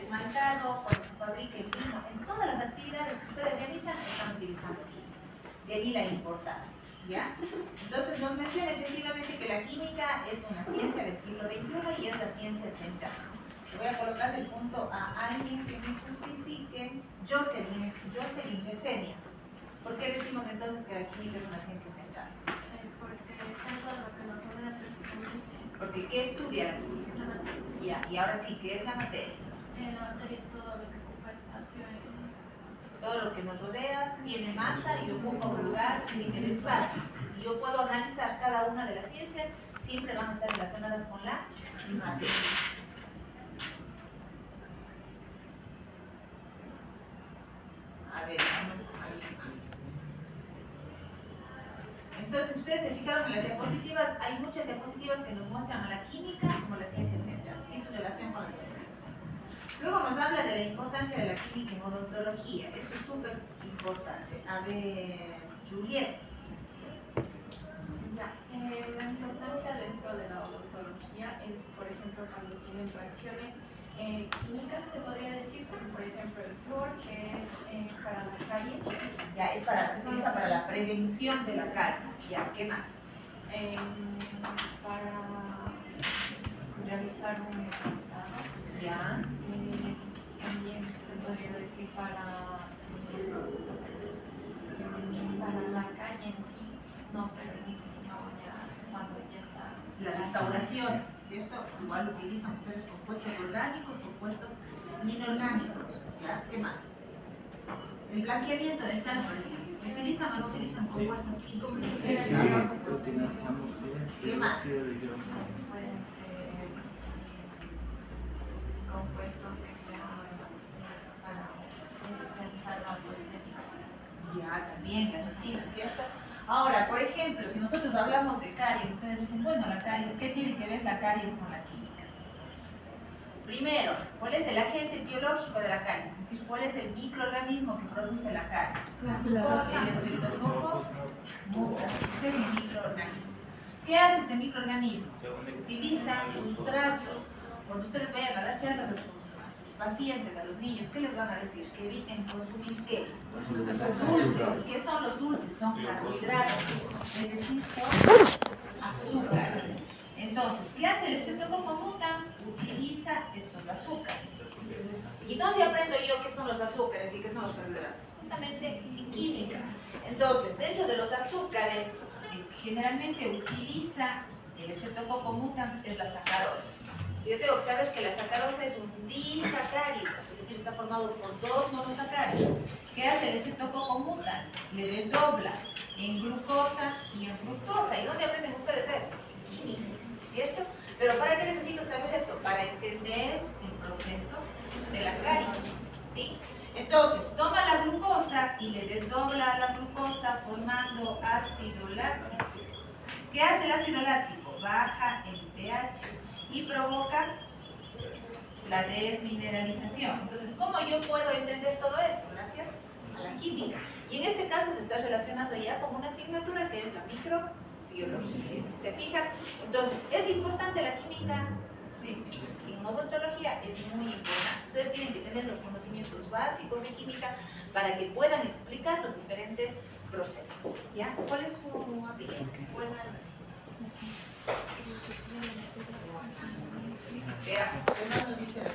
esmaltado, cuando se fabrica el vino, en todas las actividades que ustedes realizan, están utilizando química. De ahí la importancia, ¿ya? Entonces nos menciona efectivamente que la química es una ciencia del siglo XXI y es la ciencia central. Voy a colocar el punto a alguien que me justifique. Jocelyn Yesenia. ¿Por qué decimos entonces que la química es una ciencia central? Porque todo lo que nos rodea prácticamente. Porque ¿qué estudia la química? Ya, y ahora sí, ¿qué es la materia? La materia es todo lo que ocupa espacio. Todo lo que nos rodea tiene masa y ocupa un lugar en el espacio. Si yo puedo analizar cada una de las ciencias, siempre van a estar relacionadas con la materia. A ver, vamos con alguien más. Entonces, ustedes se fijaron en las diapositivas, hay muchas diapositivas que nos muestran a la química como la ciencia central y su relación con las otras ciencias. Luego nos habla de la importancia de la química en odontología, esto es súper importante. A ver, Juliet. Ya, la importancia dentro de la odontología es, por ejemplo, cuando tienen reacciones químicas, se podría decir, como por ejemplo el flúor, que es para las caries. Ya, se utiliza para la prevención de la caries. Ya, ¿qué más? Para realizar un esmaltado. Ya. También se podría decir para la calle en sí, no prevenir, sino ya cuando ya está. Las restauraciones, ¿cierto? Igual utilizan ustedes compuestos orgánicos, compuestos inorgánicos. ¿Ya? ¿Qué más? El blanqueamiento dental, por ejemplo. ¿Se utilizan o no utilizan compuestos químicos? ¿Qué más? Pueden ser compuestos que sean para realizar la autoestética. Ya, también, la resina, ¿cierto? Ahora, por ejemplo, si nosotros hablamos de caries, ustedes dicen, bueno, la caries, ¿qué tiene que ver la caries con la química? Primero, ¿cuál es el agente etiológico de la caries? Es decir, ¿cuál es el microorganismo que produce la caries? El Streptococcus mutans. Este es un microorganismo. ¿Qué hace este microorganismo? Utiliza sustratos. Cuando ustedes vayan a las charlas a sus pacientes, a los niños, ¿qué les van a decir? Que eviten consumir ¿qué? Dulces. ¿Qué son los dulces? Son carbohidratos. Es decir, son azúcares. Entonces, ¿qué hace el Streptococcus mutans? Utiliza estos azúcares. ¿Y dónde aprendo yo qué son los azúcares y qué son los carbohidratos? Justamente en química. Entonces, dentro de los azúcares, generalmente utiliza el Streptococcus mutans es la sacarosa. Yo tengo que saber que la sacarosa es un disacárido, es decir, está formado por dos monosacáridos. ¿Qué hace el Streptococcus mutans? Le desdobla en glucosa y en fructosa. ¿Y dónde aprenden ustedes esto? En química, ¿cierto? Pero ¿para qué necesito saber esto? Para entender el proceso de la caries, ¿sí? Entonces, toma la glucosa y le desdobla a la glucosa formando ácido láctico. ¿Qué hace el ácido láctico? Baja el pH y provoca la desmineralización. Entonces, ¿cómo yo puedo entender todo esto? Gracias a la química. Y en este caso se está relacionando ya con una asignatura que es la microbiología. ¿Se fijan? Entonces, ¿es importante la química? Sí. En odontología es muy importante. Ustedes tienen que tener los conocimientos básicos de química para que puedan explicar los diferentes procesos. ¿Ya? ¿Cuál es su apellido? Veamos, ¿qué más nos dice la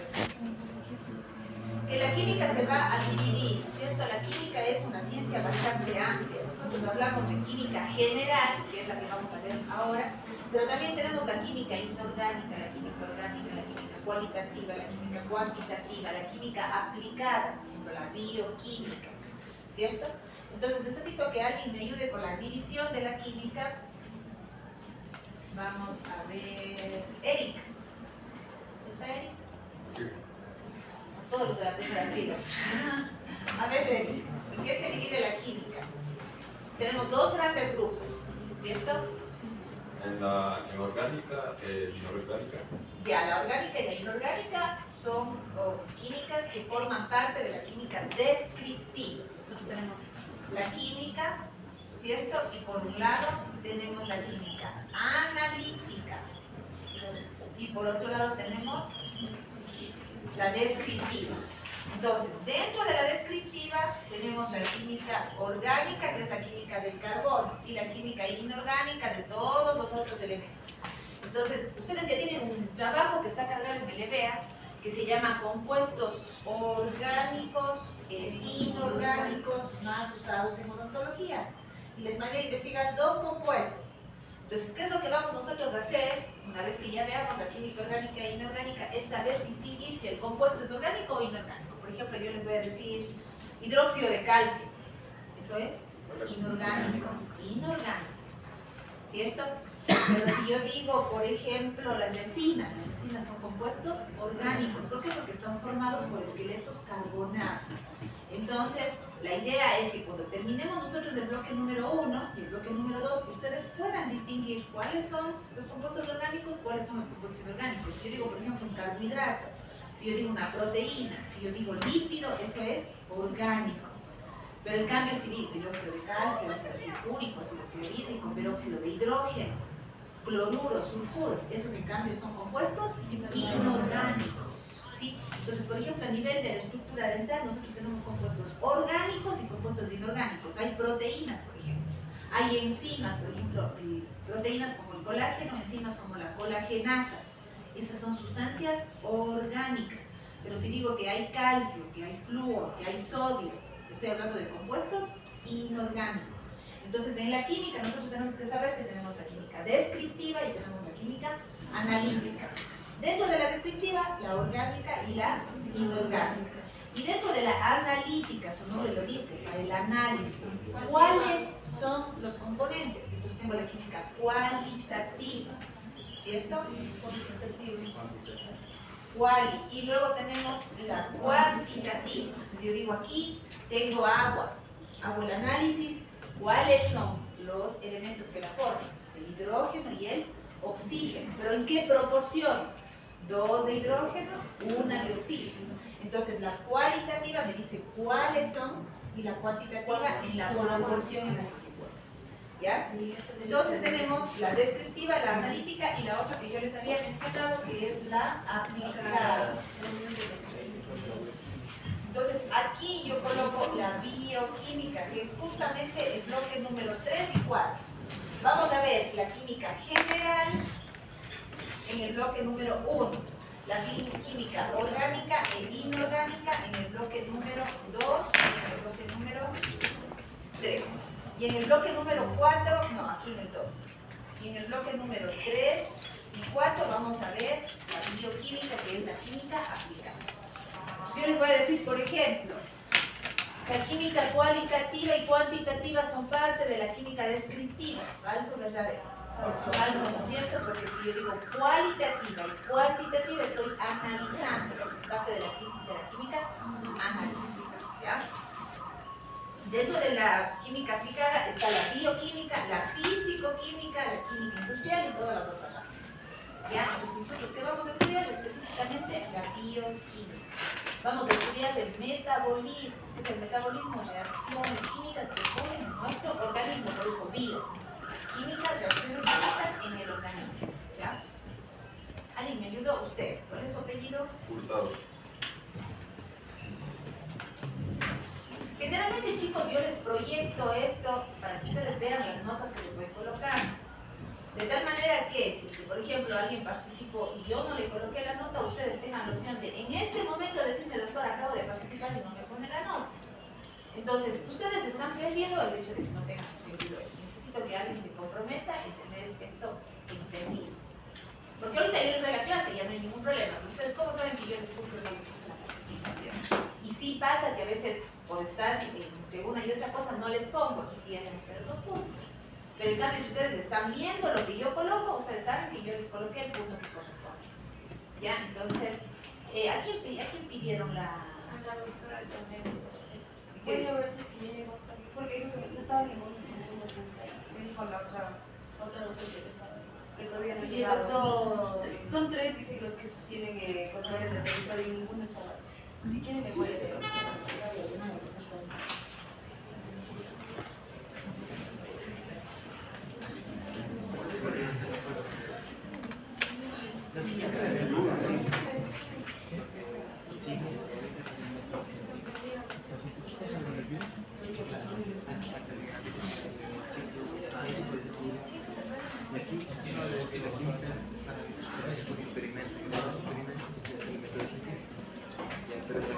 que la química se va a dividir, ¿cierto? La química es una ciencia bastante amplia. Nosotros hablamos de química general, que es la que vamos a ver ahora, pero también tenemos la química inorgánica, la química orgánica, la química cualitativa, la química cuantitativa, la química aplicada, por ejemplo, la bioquímica, ¿cierto? Entonces necesito que alguien me ayude con la división de la química. Vamos a ver, Eric. ¿Está Eric? Todos los de la primera fila. A ver, Eric, ¿en qué se divide la química? Tenemos dos grandes grupos, ¿cierto? En orgánica e inorgánica. Ya, la orgánica y la inorgánica son químicas que forman parte de la química descriptiva. Nosotros tenemos la química, ¿cierto? Y por un lado tenemos la química analítica. Y por otro lado tenemos la descriptiva. Entonces, dentro de la descriptiva tenemos la química orgánica, que es la química del carbono, y la química inorgánica de todos los otros elementos. Entonces, ustedes ya tienen un trabajo que está cargado en el EBEA, que se llama compuestos orgánicos e inorgánicos más usados en odontología. Y les mandé a investigar 2 compuestos. Entonces, ¿qué es lo que vamos nosotros a hacer? Una vez que ya veamos la química orgánica e inorgánica, es saber distinguir si el compuesto es orgánico o inorgánico. Por ejemplo, yo les voy a decir hidróxido de calcio. Eso es inorgánico. Inorgánico. ¿Cierto? Pero si yo digo, por ejemplo, las resinas son compuestos orgánicos. ¿Por qué? Porque están formados por esqueletos carbonados. Entonces, la idea es que cuando terminemos nosotros el bloque número 1 y el bloque número 2, ustedes puedan distinguir cuáles son los compuestos orgánicos, cuáles son los compuestos inorgánicos. Si yo digo, por ejemplo, un carbohidrato, si yo digo una proteína, si yo digo lípido, eso es orgánico. Pero en cambio, si digo hidróxido de calcio, ácido sulfúrico, ácido clorhídrico, peróxido de hidrógeno, cloruros, sulfuros, esos en cambio son compuestos inorgánicos. ¿Sí? Entonces, por ejemplo, a nivel de la estructura dental, nosotros tenemos compuestos orgánicos y compuestos inorgánicos. Hay proteínas, por ejemplo. Hay enzimas, por ejemplo, proteínas como el colágeno, enzimas como la colagenasa. Esas son sustancias orgánicas. Pero si digo que hay calcio, que hay flúor, que hay sodio, estoy hablando de compuestos inorgánicos. Entonces, en la química nosotros tenemos que saber que tenemos la química descriptiva y tenemos la química analítica. Dentro de la descriptiva, la orgánica y la inorgánica. Y dentro de la analítica, su nombre lo dice, para el análisis, ¿cuáles son los componentes? Entonces tengo la química cualitativa, ¿cierto? Quali. Y luego tenemos la cuantitativa. Entonces yo digo aquí, tengo agua. Hago el análisis, ¿cuáles son los elementos que la forman? El hidrógeno y el oxígeno. ¿Pero en qué proporciones? 2 de hidrógeno, 1 de oxígeno. Entonces la cualitativa me dice cuáles son y la cuantitativa en la proporción en la que se encuentra. ¿Ya? Entonces tenemos la descriptiva, la analítica y la otra que yo les había mencionado que es la aplicada. Entonces aquí yo coloco la bioquímica, que es justamente el bloque número 3 y 4. Vamos a ver la química general en el bloque número 1, la química orgánica e inorgánica en el bloque número 2 y en el bloque número 3. Y en el bloque número 4, no, aquí en el 2. Y en el bloque número 3 y 4 vamos a ver la bioquímica, que es la química aplicada. Yo les voy a decir, por ejemplo, la química cualitativa y cuantitativa son parte de la química descriptiva. ¿Falso o verdadero? Falso, ¿cierto? Porque si yo digo cualitativa y cuantitativa, estoy analizando, porque es parte de la química analítica. ¿Ya? Dentro de la química aplicada está la bioquímica, la físico-química, la química industrial y todas las otras ramas. ¿Ya? Entonces nosotros, ¿qué vamos a estudiar? Específicamente la bioquímica. Vamos a estudiar el metabolismo. ¿Qué es el metabolismo? Reacciones químicas que ocurren en nuestro organismo, por eso bio. Químicas, reacciones químicas en el organismo. ¿Ya? ¿Alguien me ayudó? ¿Usted? ¿Cuál es su apellido? Hurtado. Generalmente, chicos, yo les proyecto esto para que ustedes vean las notas que les voy colocando. De tal manera que, si es que, por ejemplo, alguien participó y yo no le coloqué la nota, ustedes tengan la opción de, en este momento, decirme, doctor, acabo de participar y no me pone la nota. Entonces, ustedes están perdiendo el hecho de que no tengan encendido esto. Necesito que alguien se comprometa en tener esto encendido. Porque ahorita yo les doy la clase y ya no hay ningún problema. Ustedes, ¿cómo saben que yo les puse la participación? Y sí pasa que a veces, por estar entre una y otra cosa, no les pongo y pierden ustedes los puntos. Pero en cambio, si ustedes están viendo lo que yo coloco, ustedes saben que yo les coloqué el punto que corresponde. ¿Ya? Entonces, ¿a quién pidieron la...? A la doctora Janet. ¿Qué? Voy a ver si es que ya llegó, porque dijo que no estaba ningún me dijo la otra docente que estaba, que todavía no Y el llegaba. doctor... Son 3, dice, los que tienen controles de televisor y ninguno estaba. Si quieren me voy a llevar.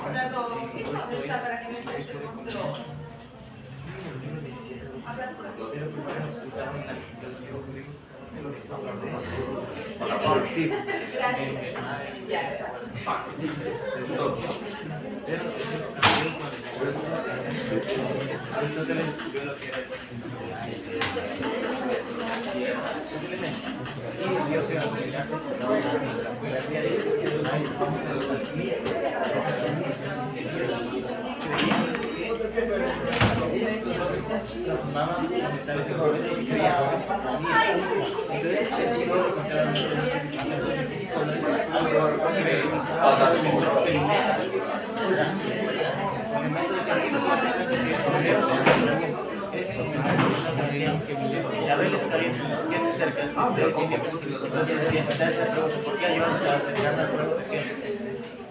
hablado, ¿dónde está para que me preste control? Hablas con Gracias. Ya.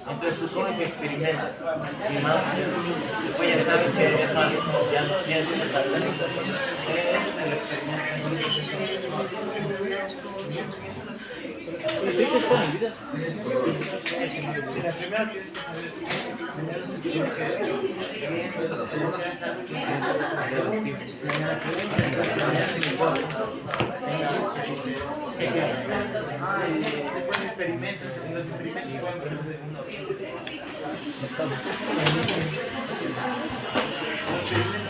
Entonces tú coges y experimentas y más después ya sabes que es más, ya no tienes que tratar de eso es el después experimentos, en los experimentos pueden verse uno. Los experimentos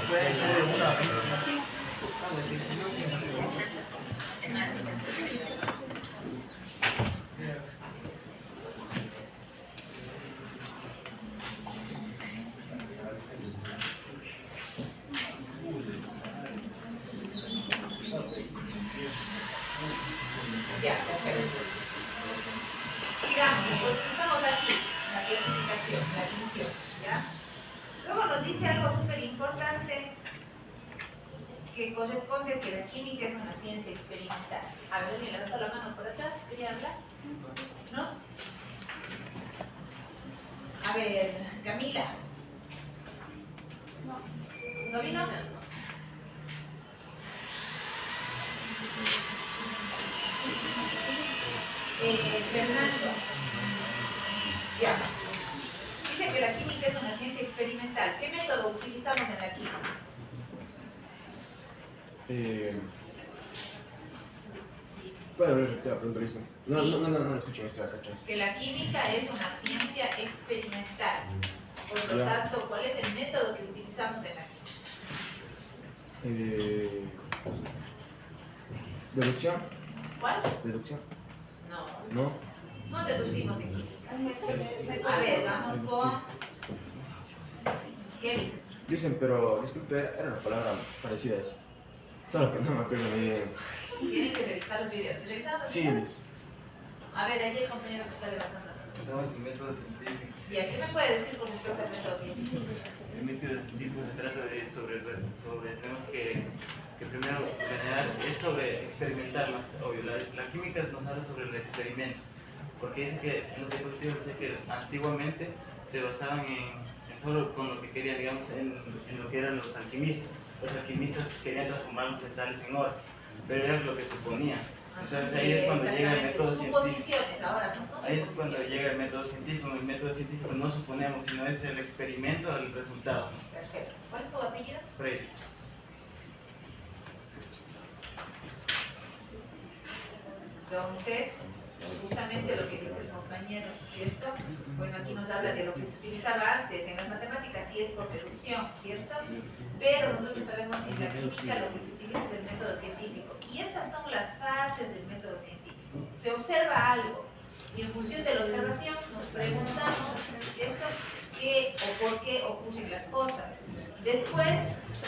pueden ser de uno a 20. Ya, perfecto. Sigamos, entonces estamos aquí, la clasificación, la división, ¿ya? Luego nos dice algo súper importante que corresponde a que la química es una ciencia experimental. A ver, le levanto la mano por atrás, ¿quería hablar? ¿No? A ver, Camila. ¿No vino? Fernando. Ya. Dice que la química es una ciencia experimental. ¿Qué método utilizamos en la química? Puedo repetir la pregunta, Lisa. No, Sí. no escuché esto acá atrás. Que la química es una ciencia experimental. Por lo Ya. tanto, ¿cuál es el método que utilizamos en la química? ¿Deducción? ¿Cuál? ¿Deducción? No, No. no deducimos en química. A ver, vamos con Kevin. Dicen, pero disculpe, era una palabra parecida a eso. Solo que no me acuerdo muy bien. Tienen que revisar los videos. ¿Se revisaron los Sí, videos? A ver, ahí el compañero que está levantando la mano. Usamos el método científico. ¿Y a qué me puede decir con respecto al método científico? El método científico se trata de tenemos que primero planear, es sobre experimentar más, obvio. La química nos habla sobre el experimento, porque dice que en los dispositivos dice que antiguamente se basaban en solo con lo que querían, digamos, en lo que eran los alquimistas. Los alquimistas querían transformar los metales en oro, pero era lo que suponían. Entonces ahí es cuando llega el método científico. Suposiciones, ahora no son Ahí es cuando suposiciones. llega el método científico. El método científico no suponemos, sino es el experimento al resultado. Perfecto. ¿Cuál es su apellido? Freire. Entonces, justamente lo que dice el compañero, ¿cierto? Bueno, aquí nos habla de lo que se utilizaba antes en las matemáticas, sí es por deducción, ¿cierto? Pero nosotros sabemos que en la química lo que se utiliza es el método científico. Y estas son las fases del método científico. Se observa algo y en función de la observación nos preguntamos, ¿cierto? ¿Qué o por qué ocurren las cosas? Después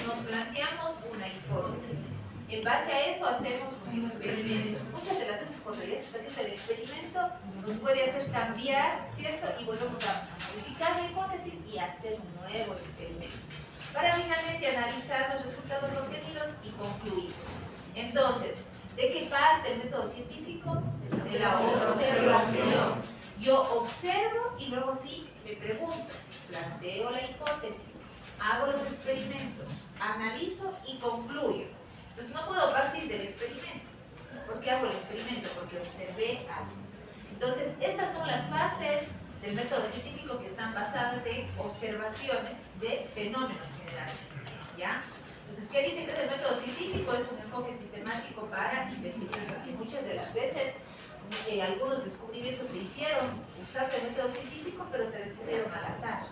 nos planteamos una hipótesis. En base a eso hacemos un experimento. Muchas de las veces cuando ya se está haciendo el experimento nos puede hacer cambiar, ¿cierto? Y volvemos a modificar la hipótesis y hacer un nuevo experimento. Para finalmente analizar los resultados obtenidos y concluir. Entonces, ¿de qué parte el método científico? De la observación. Yo observo y luego sí me pregunto, planteo la hipótesis, hago los experimentos, analizo y concluyo. Entonces no puedo partir del experimento. ¿Por qué hago el experimento? Porque observé algo. Entonces, estas son las fases del método científico que están basadas en observaciones de fenómenos generales, ¿ya? Entonces, ¿qué dice que es el método científico? Es un enfoque sistemático para investigar, que muchas de las veces algunos descubrimientos se hicieron usando el método científico, pero se descubrieron al azar.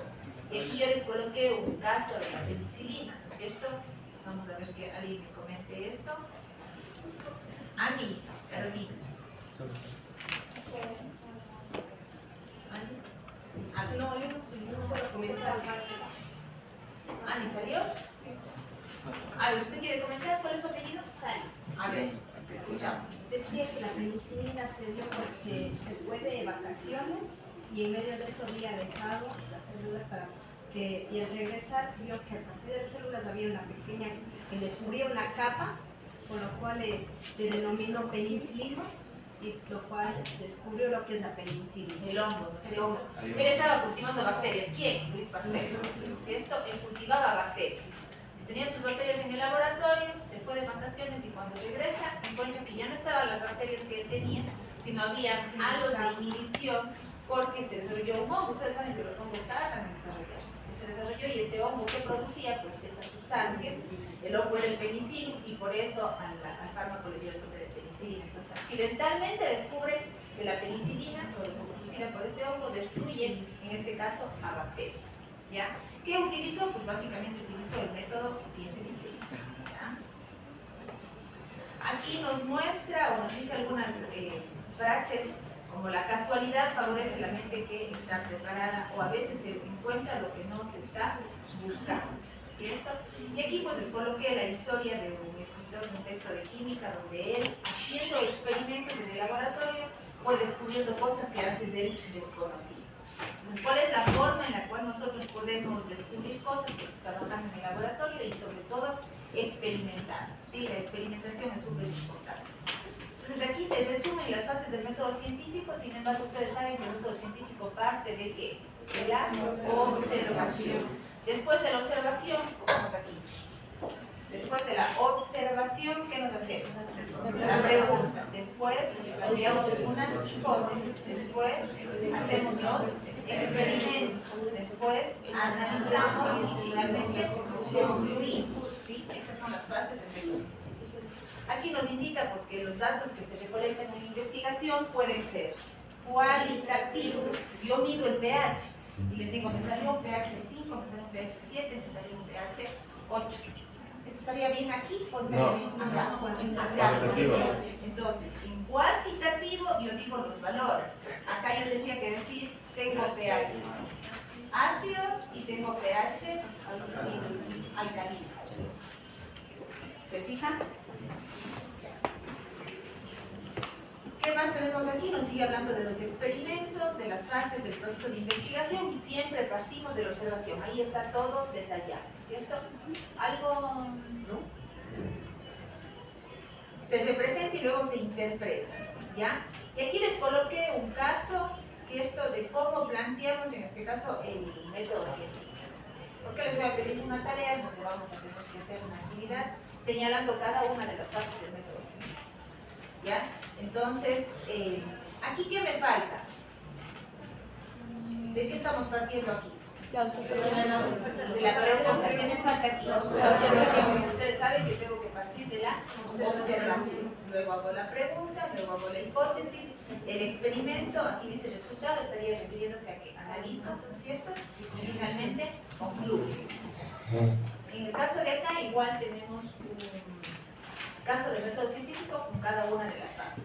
Y aquí yo les coloqué un caso de la penicilina, ¿no es cierto? Vamos a ver que alguien me comente eso. Ani, Carolina. Ani. No, yo no soy, no puedo comentar. Ani, ¿salió? A ver, ¿usted quiere comentar cuál es su apellido? Sal. A ver, escuchamos. Decía que la penicilina se dio porque se fue de vacaciones y en medio de eso había dejado las células para que, y al regresar vio que a partir de las células había una pequeña, que le cubría una capa, por lo cual le denominó penicilinos, y lo cual descubrió lo que es la penicilina. El hongo, ¿no es El hongo. cierto? Él estaba cultivando bacterias. ¿Quién? Luis Pasteur, ¿no es cierto? Él cultivaba bacterias. Tenía sus bacterias en el laboratorio, se fue de vacaciones y cuando regresa encuentra que ya no estaban las bacterias que él tenía, sino había halos de inhibición porque se desarrolló un hongo. Ustedes saben que los hongos tardan en desarrollarse. Se desarrolló y este hongo que producía pues esta sustancia, el hongo era el penicilio y por eso al fármaco le dio el nombre de penicilina. Entonces accidentalmente descubre que la penicilina producida por este hongo destruye, en este caso, a bacterias. ¿Ya? ¿Qué utilizó? Pues básicamente utilizó el método científico. ¿Ya? Aquí nos muestra o nos dice algunas frases como la casualidad favorece la mente que está preparada o a veces se encuentra lo que no se está buscando, ¿cierto? Y aquí pues les coloqué la historia de un escritor de un texto de química donde él, haciendo experimentos en el laboratorio, fue descubriendo cosas que antes él desconocía. Entonces, ¿cuál es la forma en la cual nosotros podemos descubrir cosas? Pues trabajando en el laboratorio y sobre todo experimentando, ¿sí? La experimentación es súper importante. Entonces aquí se resumen las fases del método científico, sin embargo ustedes saben que el método científico parte de ¿qué? De la observación. Después de la observación, vamos aquí. Después de la observación, ¿qué nos hacemos? La pregunta. Después estudiamos una hipótesis. Después hacemos los experimentos. Después analizamos y finalmente concluimos. ¿Sí? Esas son las fases del método científico. Aquí nos indica pues, que los datos que se recolectan en investigación pueden ser cualitativos. Yo mido el pH y les digo, me salió un pH 5, me salió un pH 7, me salió un pH 8. ¿Esto estaría bien aquí o estaría bien acá? Acá. Entonces, en cuantitativo yo digo los valores. Acá yo tendría que decir, tengo pH ácidos y tengo pH alcalinos. ¿Se fijan? ¿Qué más tenemos aquí? Nos sigue hablando de los experimentos, de las fases del proceso de investigación y siempre partimos de la observación. Ahí está todo detallado, ¿cierto? ¿Algo? ¿No? Se representa y luego se interpreta, ¿ya? Y aquí les coloqué un caso, ¿cierto? De cómo planteamos, en este caso, el método científico. Porque les voy a pedir una tarea en donde vamos a tener que hacer una actividad señalando cada una de las fases del método científico. ¿Ya? Entonces, ¿aquí qué me falta? ¿De qué estamos partiendo aquí? La observación. De la pregunta, ¿qué me falta aquí? La observación. Ustedes saben que tengo que partir de la observación. Luego hago la pregunta, luego hago la hipótesis, el experimento, aquí dice resultado, estaría refiriéndose a que analizo, ¿no es cierto? Y finalmente concluyo. En el caso de acá, igual tenemos un caso de método científico con cada una de las fases.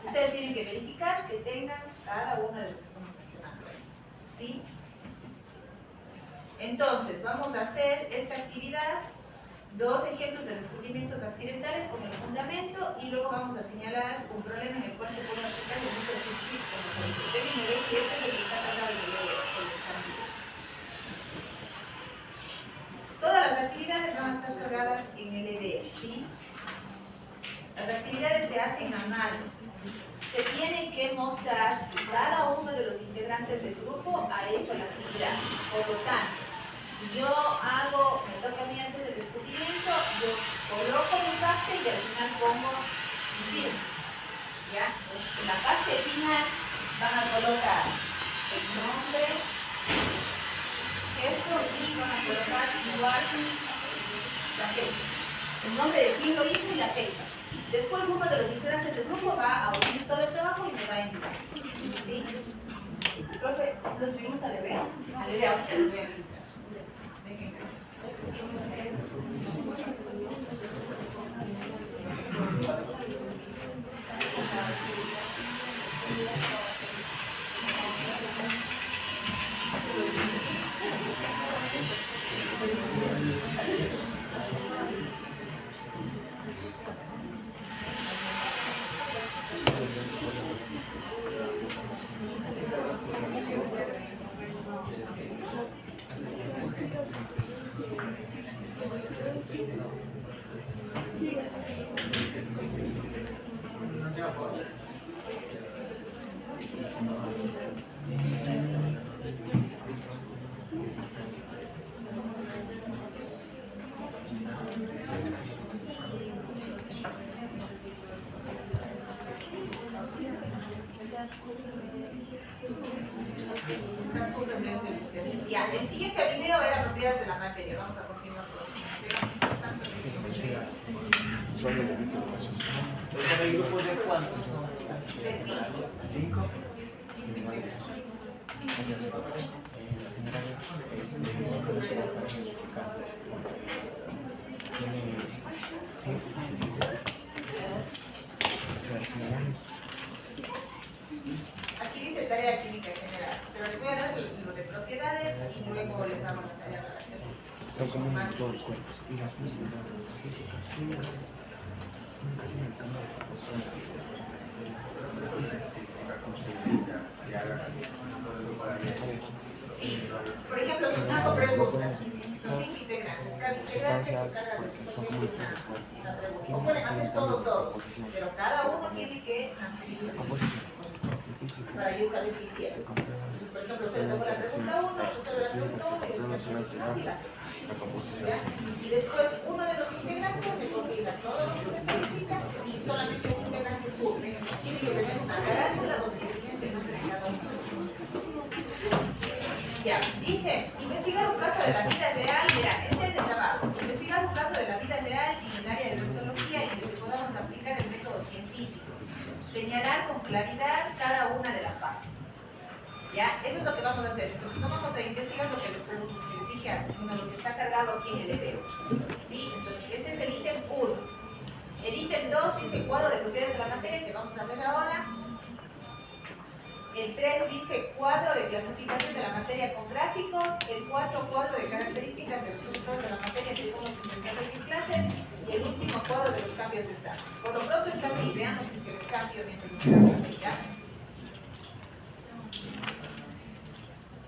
Ustedes tienen que verificar que tengan cada una de las que estamos mencionando ahí. ¿Sí? Entonces, vamos a hacer esta actividad, dos ejemplos de descubrimientos accidentales como el fundamento y luego vamos a señalar un problema en el cual se puede aplicar el método científico como el término de que este es el que está tratado de leer, el escándalo. Todas las actividades van a estar cargadas en el EDL, ¿sí? Las actividades se hacen a mano. Se tiene que mostrar que cada uno de los integrantes del grupo ha hecho la actividad. Por lo tanto, si yo me toca a mí hacer el descubrimiento, yo coloco mi parte y al final pongo mi firma. ¿Ya? Entonces, en la parte final van a colocar el nombre, ¿qué? guarden la fecha. El nombre de quién lo hizo y la fecha. Después uno de los integrantes del grupo va a oír todo el trabajo y me va a enviar. ¿Sí? Profe, ¿lo subimos a Leve? A Leve, ahorita los voy a invitar. Déjenme. Ya, el siguiente video era propiedades de la materia. Vamos a continuar con eso. Solo el momento de pasos. ¿El grupo de cuántos son? De 5. ¿5? Sí, sí, pues. Aquí dice tarea química general, pero les voy a dar lo de propiedades y luego les hago la tarea para hacer eso. Son comunes en todos los cuerpos. Y las físicas nunca se me cambia de proporción. Dice. Sí, por ejemplo, si os hago preguntas, son 5 integrantes, cada integrante se encarga de resolver una pregunta. O pueden hacer todos, pero cada uno tiene que transcribir para yo saber qué hicieron. Entonces, por ejemplo, se le tocó la pregunta 1, yo sobre la pregunta 1 y el y la ¿ya? Y después uno de los integrantes recopila todo lo que se solicita y solamente un integrante sube. Tiene que tener una carátula donde se evidencia el nombre de cada uno. Ya, dice, investigar un caso de la vida real, mira, este es el trabajo, investigar un caso de la vida real en el área de metodología y en el que podamos aplicar el método científico, señalar con claridad cada una de las fases. ¿Ya? Eso es lo que vamos a hacer. Entonces no vamos a investigar lo que les dije antes, sino lo que está cargado aquí en el EBEO. ¿Sí? Entonces ese es el ítem 1. El ítem 2 dice cuadro de propiedades de la materia, que vamos a ver ahora. El 3 dice cuadro de clasificación de la materia con gráficos. El 4, cuadro de características de los resultados de la materia según lo que se desarrolla en clases. Y el último, cuadro de los cambios de estado. Por lo pronto está así. Veamos si es que les cambio mientras me queda clase, ¿ya?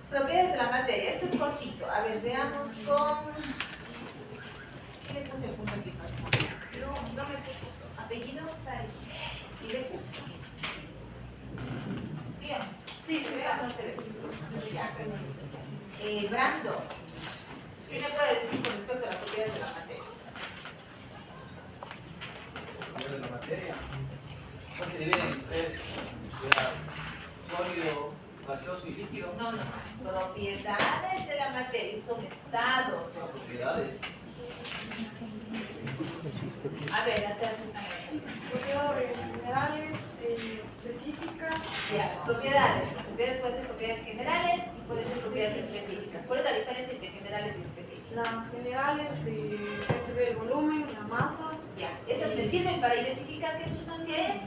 Propiedades de la materia. Esto es cortito. A ver, veamos con... Sí le puse el punto aquí. No me puso. ¿Apellido? Sí le puse. ¿Sí o no? Sí, se ve o no se ve. Ya. Brando, ¿qué me puede decir con respecto a las propiedades de la materia? De la materia, pues se divide en 3, sólido, gaseoso y líquido. No, propiedades de la materia, son estados. Propiedades. A ver, atrás que están ahí. Propiedades generales, específicas. Ya, las propiedades pueden ser propiedades generales y pueden ser propiedades específicas. ¿Cuál es la diferencia entre generales y específicas? Las generales se ve el volumen, la masa. Ya, ¿esas me sirven para identificar qué sustancia es?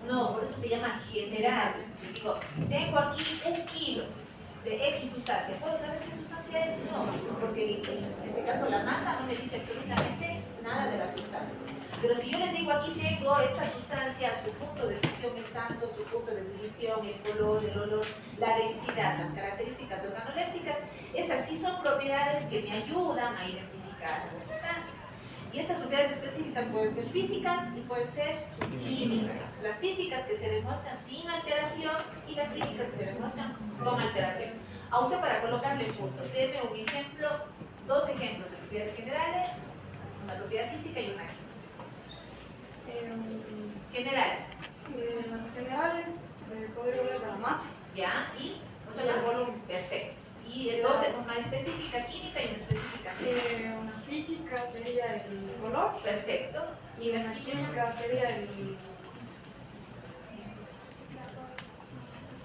No, por eso se llama general. Si digo, tengo aquí 1 kilo de X sustancia, ¿puedo saber qué sustancia es? No, porque en este caso la masa no me dice absolutamente nada de la sustancia. Pero si yo les digo, aquí tengo esta sustancia, su punto de fusión es tanto, su punto de ebullición, el color, el olor, la densidad, las características organolépticas, esas sí son propiedades que me ayudan a identificar las sustancias. Y estas propiedades específicas pueden ser físicas y pueden ser químicas. Las físicas que se demuestran sin alteración y las químicas que se demuestran con alteración. A usted para colocarle punto, deme un ejemplo, 2 ejemplos de propiedades generales, una propiedad física y una química. Generales. Las generales se podría hablar de la masa. Ya, y el volumen. Perfecto. Y entonces una específica química y una específica práctica física? Una física sería el color Perfecto. y una química sería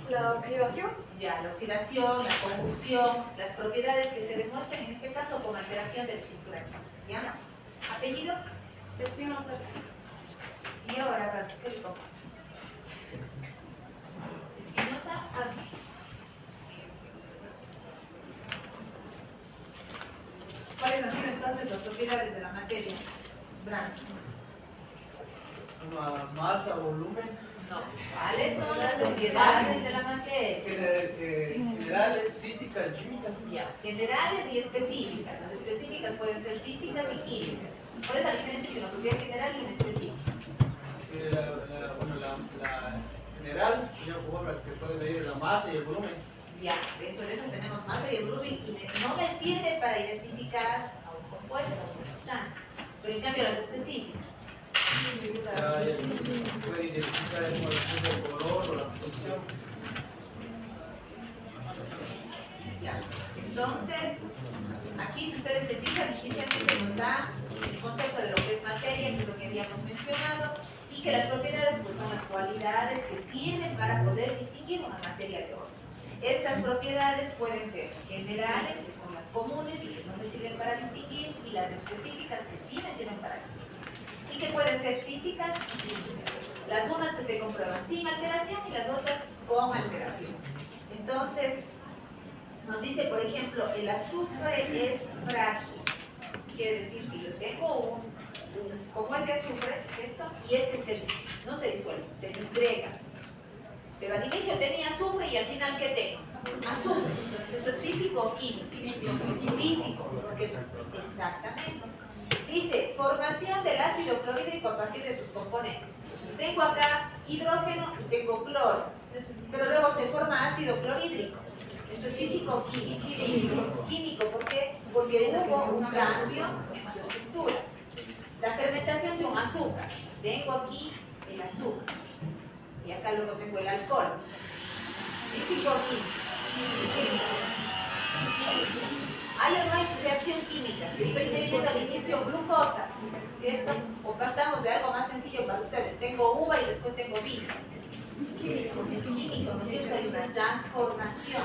la oxidación. Ya, la oxidación, la combustión, las propiedades que se demuestran en este caso con alteración de la estructura química. ¿Ya? ¿Apellido? Espinosa. Y ahora, ¿qué le pongo? Espinosa Arce. ¿Cuáles han sido entonces las propiedades de la materia? Brand. Una masa, volumen, No. ¿Cuáles son las propiedades de la materia? generales, físicas, químicas. Ya, generales y específicas. Las específicas pueden ser físicas y químicas. ¿Cuál es la diferencia entre una propiedad general y una específica? Bueno, la general, que puede medir la masa y el volumen. Ya, dentro de esas tenemos masa y el volumen y no me sirve para identificar a un compuesto, a una sustancia. Pero en cambio las específicas. O sea, puede identificar el color o la función. Ya. Entonces, aquí si ustedes se fijan, inicialmente nos da el concepto de lo que es materia, que es lo que habíamos mencionado, y que las propiedades pues, son las cualidades que sirven para poder distinguir una materia de otra. Estas propiedades pueden ser generales, que son las comunes y que no me sirven para distinguir, y las específicas, que sí me sirven para distinguir. Y que pueden ser físicas y químicas. Las unas que se comprueban sin alteración y las otras con alteración. Entonces, nos dice, por ejemplo, el azufre es frágil. Quiere decir que yo tengo como es de azufre, ¿cierto? Y este no se disuelve, se disgrega. Pero al inicio tenía azufre y al final, ¿qué tengo? Azufre. Entonces, ¿esto es físico o químico? Físico. Porque, exactamente. Dice, formación del ácido clorhídrico a partir de sus componentes. Entonces, tengo acá hidrógeno y tengo cloro. Pero luego se forma ácido clorhídrico. ¿Esto es físico o químico? Químico, ¿por qué? Porque hubo un cambio en su estructura. La fermentación de un azúcar. Tengo aquí el azúcar. Y acá luego tengo el alcohol. Físico o químico. ¿Hay o no hay reacción química? Si estoy bebiendo al inicio glucosa, ¿cierto? O partamos de algo más sencillo para ustedes. Tengo uva y después tengo vino. Es químico, ¿no es cierto? Hay una transformación.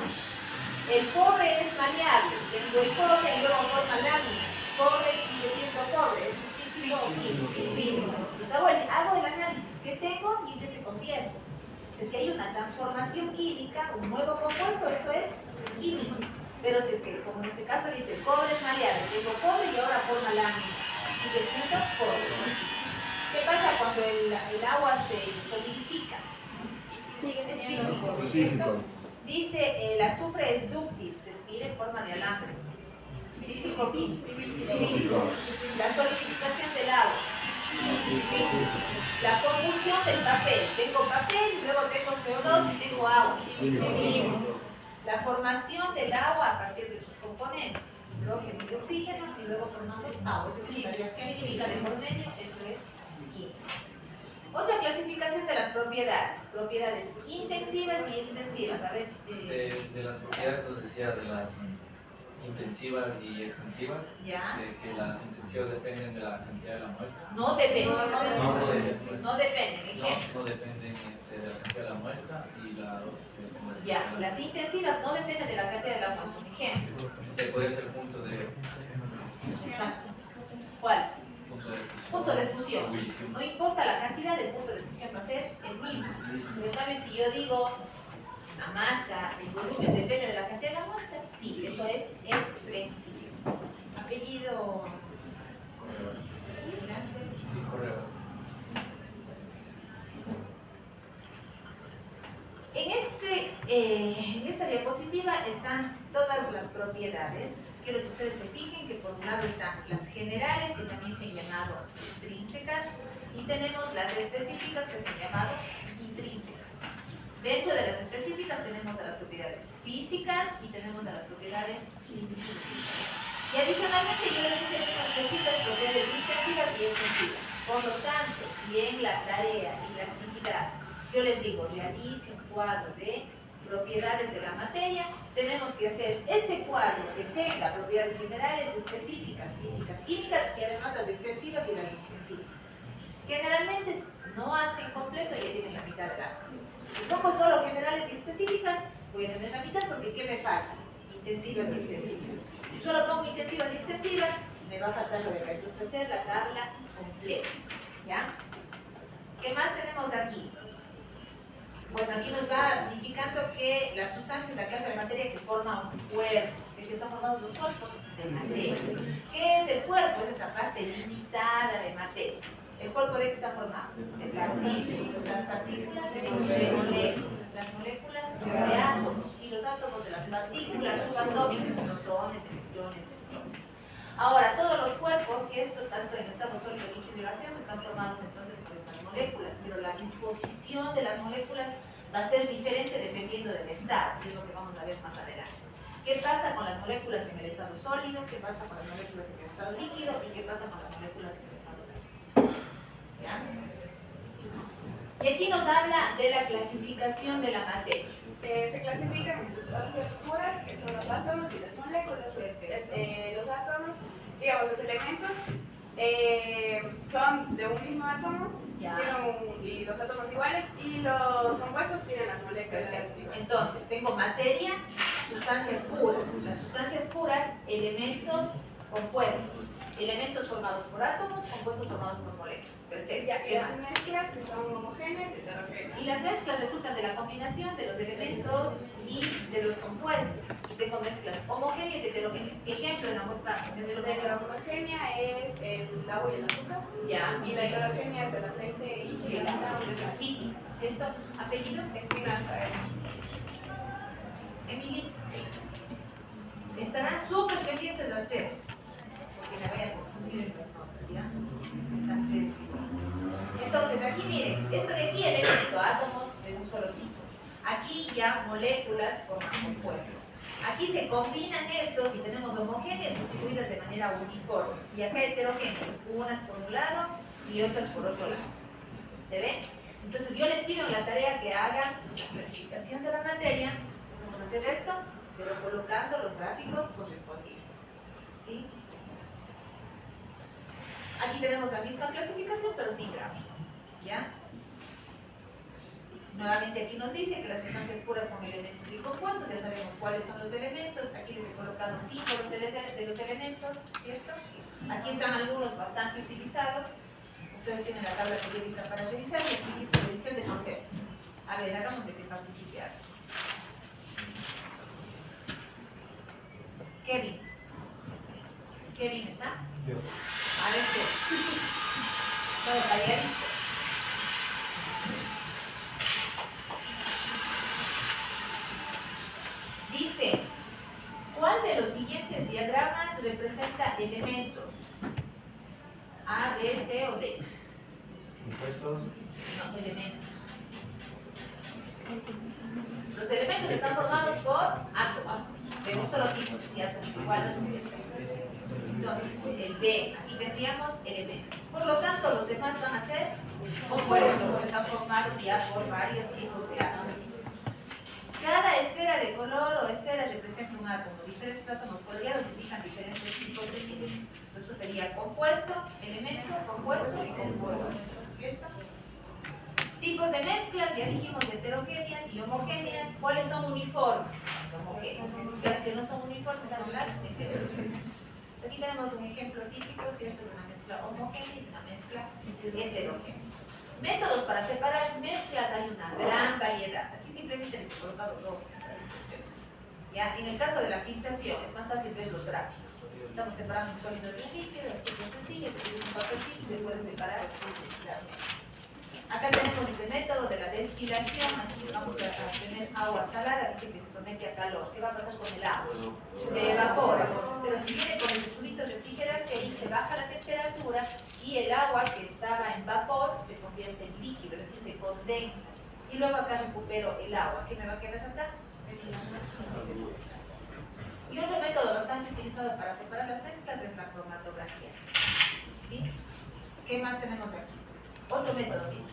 El cobre es maleable. Tengo el cobre y luego forma láminas. Cobre sigue siendo cobre. ¿Es físico o químico? Físico. Pues hago el análisis. ¿Qué tengo y en qué se convierte? Entonces, si hay una transformación química, un nuevo compuesto, eso es químico. Pero si es que, como en este caso dice, el cobre es maleable, tengo cobre y ahora forma láminas. Sigue siendo cobre. ¿Qué pasa cuando el agua se solidifica? Es físico, ¿cierto? Dice, el azufre es dúctil, se estira en forma de alambres. Físico, físico. La solidificación del agua. Físico. La combustión del papel. Tengo papel y luego tengo CO2 y tengo agua. Químico. La formación del agua a partir de sus componentes, hidrógeno y oxígeno, y luego formamos agua. Es decir, la reacción química de por medio, eso es química. Otra clasificación de las propiedades. Propiedades intensivas y extensivas. A ver. De las propiedades nos decía de las intensivas y extensivas. Ya. Que las intensivas dependen de la cantidad de la muestra. No dependen. No dependen. Ejemplo. No dependen de la cantidad de la muestra y la otra sí depende de la Ya, cantidad. las intensivas no dependen de la cantidad de la muestra. Un ejemplo. Puede ser punto de Exacto. ¿Cuál? Punto de fusión. Ebullición. No importa la cantidad del punto de fusión, va a ser el mismo. Pero en cambio, si yo digo la masa, el volumen depende de la cantidad de la muestra, sí, eso es extensivo. Apellido. Sí, correcto. En esta diapositiva están todas las propiedades. Quiero que ustedes se fijen que por un lado están las generales, que también se han llamado extrínsecas, y tenemos las específicas, que se han llamado intrínsecas. Dentro de las específicas tenemos a las propiedades físicas y tenemos a las propiedades químicas. Y adicionalmente yo les hice unas cositas, propiedades intensivas y extensivas. Por lo tanto, si en la tarea y la actividad yo les digo, realice un cuadro de propiedades de la materia, tenemos que hacer este cuadro que tenga propiedades generales, específicas, físicas, químicas y además las extensivas y las intensivas. Generalmente no hacen completo y ya tienen la mitad de la. Si pongo solo generales y específicas, voy a tener la mitad porque ¿qué me falta? Intensivas y extensivas. Si solo pongo intensivas y extensivas, me va a faltar lo de acá. Entonces hacer la tabla completa. ¿Ya? ¿Qué más tenemos aquí? Bueno, aquí nos va indicando que la sustancia es la clase de materia que forma un cuerpo. ¿De qué están formados los cuerpos? De materia. ¿Qué es el cuerpo? Es esa parte limitada de materia. ¿El cuerpo de qué está formado? De partículas. Las partículas de moléculas. Las moléculas de átomos. Y los átomos de las partículas subatómicas, protones, electrones, neutrones. Ahora, todos los cuerpos, ¿cierto? Tanto en estado sólido, líquido y gaseoso, están formados entonces por estas moléculas, pero la disposición de las moléculas va a ser diferente dependiendo del estado, que es lo que vamos a ver más adelante. ¿Qué pasa con las moléculas en el estado sólido? ¿Qué pasa con las moléculas en el estado líquido? ¿Y qué pasa con las moléculas en el estado gaseoso? ¿Ya? Y aquí nos habla de la clasificación de la materia. Se clasifican en sustancias puras, que son los átomos y las moléculas. Los átomos, digamos, los elementos, son de un mismo átomo, y los átomos iguales, y los compuestos tienen las moléculas iguales. Entonces, tengo materia, sustancias puras. Las sustancias puras, elementos compuestos. Elementos formados por átomos, compuestos formados por moléculas. Perfecto. Y las mezclas que son homogéneas y heterogéneas. Y las mezclas resultan de la combinación de los elementos y de los compuestos. Y tengo mezclas homogéneas y heterogéneas. Ejemplo en la muestra. La homogénea es el agua y el azúcar. Ya. Y la heterogénea es el aceite y el agua. Es la típica, ¿cierto? ¿Apellido? Espinaza. Emily. Sí. Estarán súper pendientes las tres. Porque me voy a confundir en las notas, ¿ya? Están tres iguales. Entonces, aquí miren, esto de aquí, elemento, átomos de un solo tipo. Aquí ya moléculas forman compuestos. Aquí se combinan estos y tenemos homogéneas distribuidas de manera uniforme. Y acá heterogéneas, unas por un lado y otras por otro lado. ¿Se ven? Entonces yo les pido en la tarea que hagan la clasificación de la materia. Vamos a hacer esto, pero colocando los gráficos correspondientes. ¿Sí? Aquí tenemos la misma clasificación, pero sin gráficos. ¿Ya? Nuevamente aquí nos dice que las sustancias puras son elementos y compuestos, ya sabemos cuáles son los elementos, aquí les he colocado símbolos de los elementos, ¿cierto? Aquí están algunos bastante utilizados, ustedes tienen la tabla periódica para revisar y aquí dice revisión de conceptos. A ver, hagamos de que participe algo. Kevin. ¿Kevin está? A ver, Kevin. Todo calladito. Dice, ¿cuál de los siguientes diagramas representa elementos? A, B, C o D. Compuestos. No, elementos. Los elementos están formados por átomos, de un solo tipo, que si átomos iguales, ¿no es cierto? Entonces, el B, aquí tendríamos elementos. Por lo tanto, los demás van a ser compuestos, que están formados ya por varios tipos de átomos. Cada esfera de color o esfera representa un átomo. Diferentes átomos coloreados indican diferentes tipos de elementos. Esto sería compuesto, elemento, compuesto y compuesto, ¿cierto? Tipos de mezclas, ya dijimos heterogéneas y homogéneas. ¿Cuáles son uniformes? Las homogéneas. Las que no son uniformes son las heterogéneas. Aquí tenemos un ejemplo típico, ¿cierto? De una mezcla homogénea y una mezcla heterogénea. Métodos para separar mezclas hay una gran variedad. Aquí simplemente les he colocado dos para estos. ¿Ya? En el caso de la filtración es más fácil ver los gráficos. Estamos separando un sólido de un líquido, es súper sencillo, se utiliza un papel film y se puede separar las mezclas. Acá tenemos este método de la destilación. Aquí vamos a tener agua salada, dice que se somete a calor. ¿Qué va a pasar con el agua? Se evapora, pero si viene con el circuito refrigerante, ahí se baja la temperatura y el agua que estaba en vapor se convierte en líquido, es decir, se condensa. Y luego acá recupero el agua. ¿Qué me va a quedar acá? Y otro método bastante utilizado para separar las mezclas es la cromatografía. ¿Sí? ¿Qué más tenemos aquí? Otro método, mira.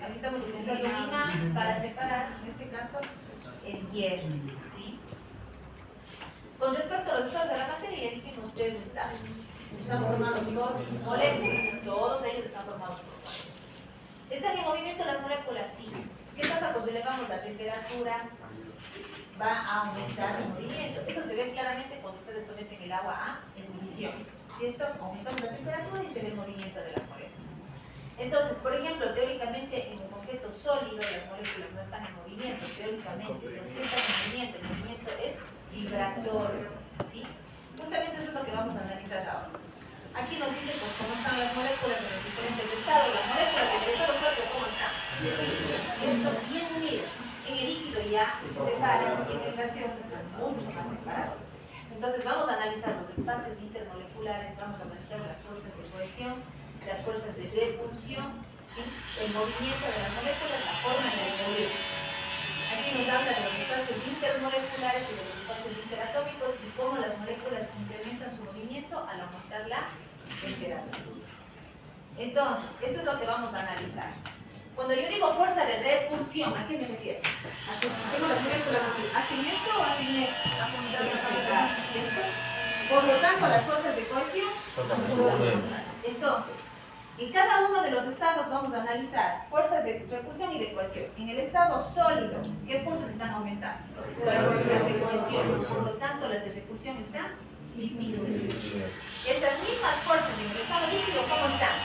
Aquí estamos utilizando un imán para separar, en este caso, el hierro. ¿Sí? Con respecto a los estados de la materia, ya dijimos 3 estados. Están formados por moléculas, todos ellos están formados por moléculas. ¿Están en movimiento las moléculas? Sí. ¿Qué pasa cuando elevamos la temperatura? Va a aumentar el movimiento. Eso se ve claramente cuando ustedes someten el agua a ebullición, ¿cierto? Aumentamos la temperatura y se ve el movimiento de las moléculas. Entonces, por ejemplo, teóricamente en un objeto sólido las moléculas no están en movimiento, teóricamente, pero sí están en movimiento. El movimiento es vibratorio, ¿sí? Justamente eso es lo que vamos a analizar ahora. Aquí nos dice pues cómo están las moléculas en los diferentes estados. Las moléculas en el estado sólido, ¿cómo están? ¿Cierto? Bien unidas. En el líquido ya se separan y en el gaseoso están mucho más separados. Entonces vamos a analizar los espacios intermoleculares, vamos a analizar las fuerzas de cohesión, las fuerzas de repulsión, ¿sí? El movimiento de las moléculas, la forma de revolver. Aquí nos habla de los espacios intermoleculares y de los espacios interatómicos y cómo las moléculas incrementan su movimiento al aumentar la temperatura. Entonces, esto es lo que vamos a analizar. Cuando yo digo fuerza de repulsión, ¿a qué me refiero? A que si tengo las moléculas así, ¿hacen esto o hacen esto? ¿Cierto? Por lo tanto, las fuerzas de cohesión. Entonces, en cada uno de los estados vamos a analizar fuerzas de repulsión y de cohesión. En el estado sólido, ¿qué fuerzas están aumentando? Las fuerzas de cohesión. Por lo tanto, las de repulsión están disminuyendo. Esas mismas fuerzas en el estado líquido, ¿cómo están?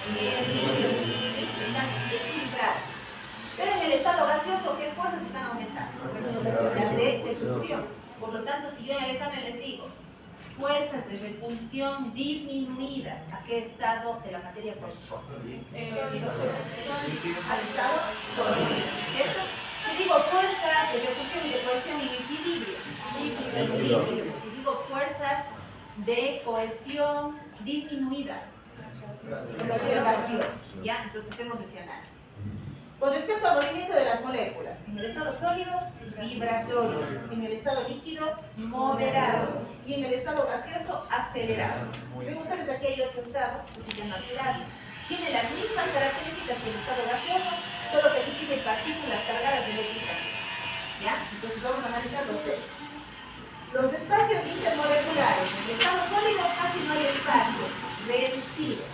Están equilibradas. Pero en el estado gaseoso, ¿qué fuerzas están aumentando? Las de repulsión. Por lo tanto, si yo en el examen les digo fuerzas de repulsión disminuidas, ¿a qué estado de la materia corresponde? Al estado sólido, ¿cierto? Si digo fuerzas de repulsión y de cohesión en equilibrio, líquido. Si digo fuerzas de cohesión disminuidas, gaseoso, ¿ya? Entonces hacemos ese análisis. Con respecto al movimiento de las moléculas, en el estado sólido, vibratorio, en el estado líquido, moderado, y en el estado gaseoso, acelerado. Si ven ustedes, aquí hay otro estado que se llama plasma. Tiene las mismas características que el estado gaseoso, solo que aquí tiene partículas cargadas eléctricamente. ¿Ya? Entonces vamos a analizar los tres. Los espacios intermoleculares, en el estado sólido casi no hay espacio, reducido.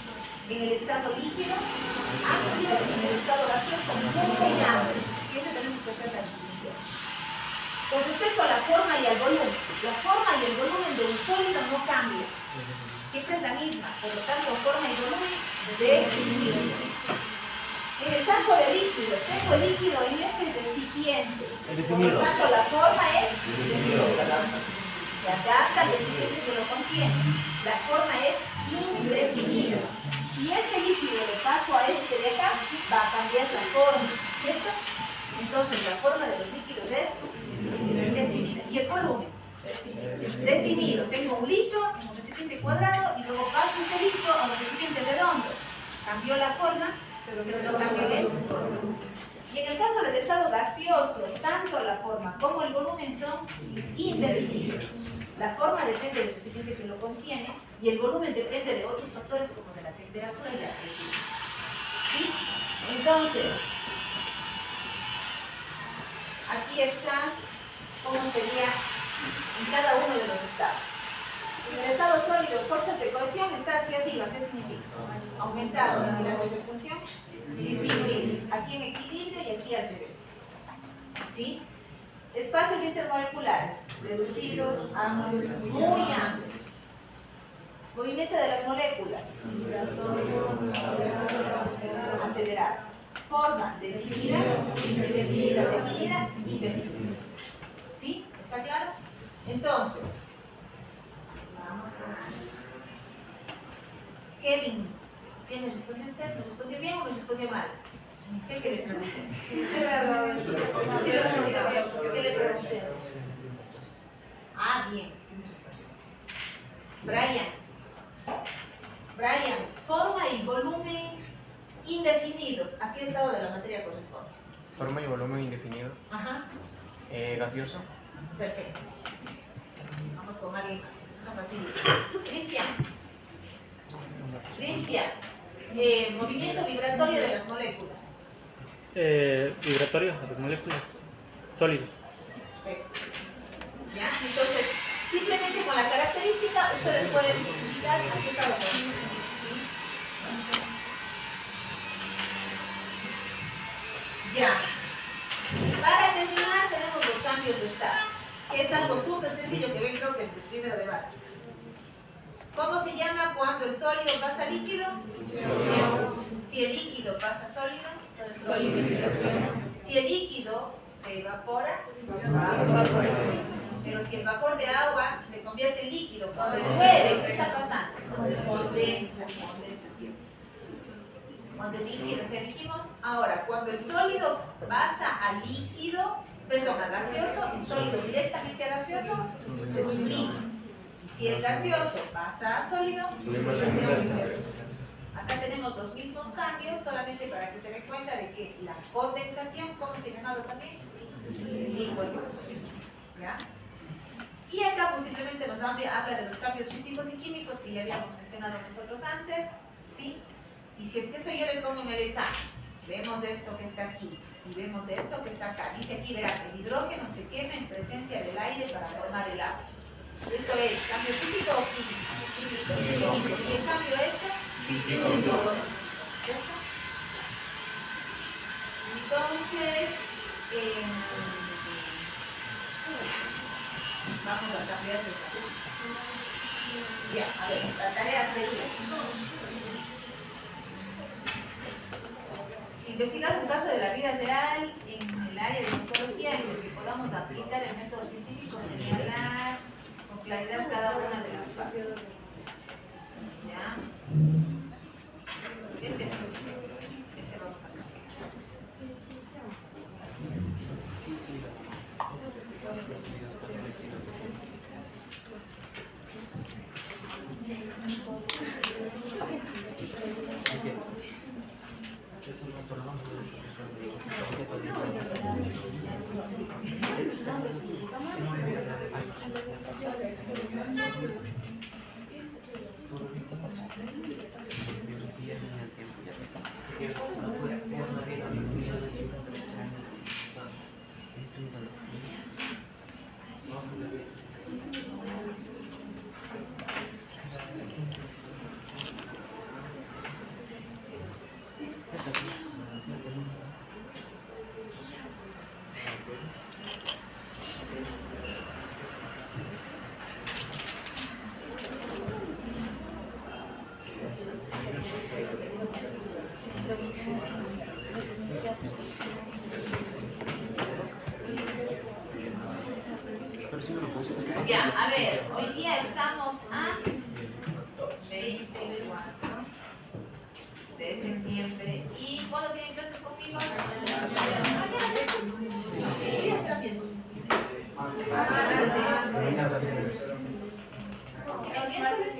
En el estado líquido, amplio, y en el estado gaseoso, muy amplio. Siempre tenemos que hacer la distinción. Con respecto a la forma y al volumen, la forma y el volumen de un sólido no cambian. Siempre es la misma, por lo tanto, forma y volumen definido. En el caso del líquido, tengo el líquido en este recipiente. Por lo tanto, la forma es definida. Se adapta al recipiente que lo contiene. La forma es indefinida. Si este líquido le paso a este de acá, va a cambiar la forma, ¿cierto? Entonces la forma de los líquidos es indefinida. ¿Y el volumen? Definido. Tengo un litro en un recipiente cuadrado y luego paso ese litro a un recipiente redondo. Cambió la forma, pero no cambió el volumen. Y en el caso del estado gaseoso, tanto la forma como el volumen son indefinidos. La forma depende del recipiente que lo contiene y el volumen depende de otros factores como de la temperatura y la presión. ¿Sí? Entonces, aquí está cómo sería en cada uno de los estados. En el estado sólido, fuerzas de cohesión está hacia arriba. ¿Qué significa? Aumentado. Y las de repulsión, disminuidos. Aquí en equilibrio y aquí al revés. ¿Sí? Espacios intermoleculares, reducidos, amplios, muy amplios. Movimiento de las moléculas, acelerado. Forma, definida, indefinida, definida, indefinida. ¿Sí? ¿Está claro? Entonces, vamos con Kevin. ¿Qué me respondió usted? ¿Me respondió bien o me respondió mal? Ni sé qué le pregunté. Sí, ¿qué le pregunté? Ah, bien, sí me respondió. Brian, forma y volumen indefinidos. ¿A qué estado de la materia corresponde? Forma y volumen indefinido. Ajá. Gaseoso. Perfecto. Vamos con alguien más. Esto está fácil. Cristian. Movimiento vibratorio de las moléculas. Vibratorio a las moléculas sólidas. Perfecto. ¿Ya? Entonces, simplemente con la característica ustedes pueden identificar a qué está ocurriendo. Ya. Para terminar tenemos los cambios de estado, que es algo súper sencillo que ven creo que desde primero de base. ¿Cómo se llama cuando el sólido pasa a líquido? Si el líquido pasa a sólido, solidificación. Si el líquido se evapora, pero si el vapor de agua se convierte en líquido cuando llueve, ¿qué está pasando? Condensación. Cuando el líquido, o sea, dijimos, ahora, cuando el sólido pasa a líquido, perdón, a gaseoso, el sólido directamente a gaseoso, es un líquido. Y si el gaseoso pasa a sólido, acá tenemos los mismos cambios, solamente para que se den cuenta de que la condensación, ¿cómo se llama también? Licuefacción. ¿Ya? Y acá pues simplemente nos habla de los cambios físicos y químicos que ya habíamos mencionado nosotros antes, ¿sí? Y si es que esto yo les pongo en el examen, vemos esto que está aquí y vemos esto que está acá. Dice aquí, verán, el hidrógeno se quema en presencia del aire para formar el agua. Esto es cambio físico o químico. Químico. Y en cambio esto, físico. Entonces, vamos a cambiar de estado. Ya, a ver, la tarea sería investigar un caso de la vida real en el área de oncología en el que podamos aplicar el método científico, señalar con claridad cada una de las fases. ¿Ya? Este vamos a cambiar. Ya, a ver, hoy día estamos a 24 de septiembre. ¿Y cuándo tienen clases conmigo? Mañana miércoles. Hoy ya será bien. ¿El miércoles?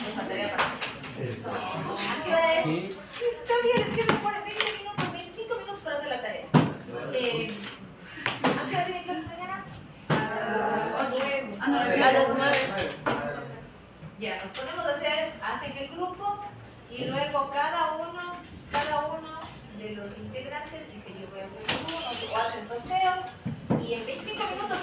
Es materia para mí. ¿A qué hora es? Todavía les quedan por 20 minutos, 25 minutos para hacer la tarea. ¿A qué hora tienen clases mañana? A las 9. Ya, nos ponemos a hacer, hacen el grupo y luego cada uno de los integrantes dice yo voy a hacer uno o hacen sorteo y en 25 minutos